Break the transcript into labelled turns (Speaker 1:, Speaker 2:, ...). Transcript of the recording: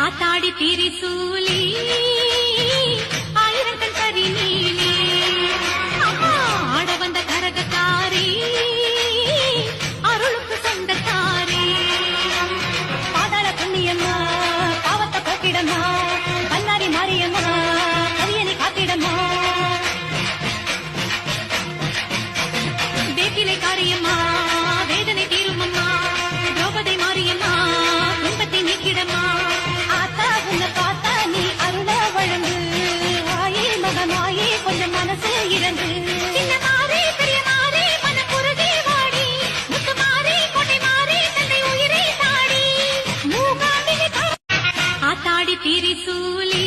Speaker 1: ஆத்தாடி திரிசூலி ஆயிரங்கள் கரி நீலி ஆட வந்த கரகத்தாரி அருளுக்கு சொந்தக்காரி பாதாள புண்ணியம்மா பாவத்தை போக்கிடமா பல்லாரி மாரியம்மா கரியனை காத்திடமா வேப்பிலை காரியம்மா வேதனை தீருமம்மா திரௌபதி மாரியம்மா துன்பத்தை நீக்கிடமா ஆத்தா உன்னை பார்த்தா நீ அருள வழங்கு ஆயே மகமாயே கொஞ்சம் மனசு இறங்கு சின்ன மாறி பெரிய மாறி மனப்புருகி வாடி முத்து மாறி கோட்டை மாறி தந்தை உயிரை தாடி மூகாம்பிகை ஆத்தாடி திரிசூலி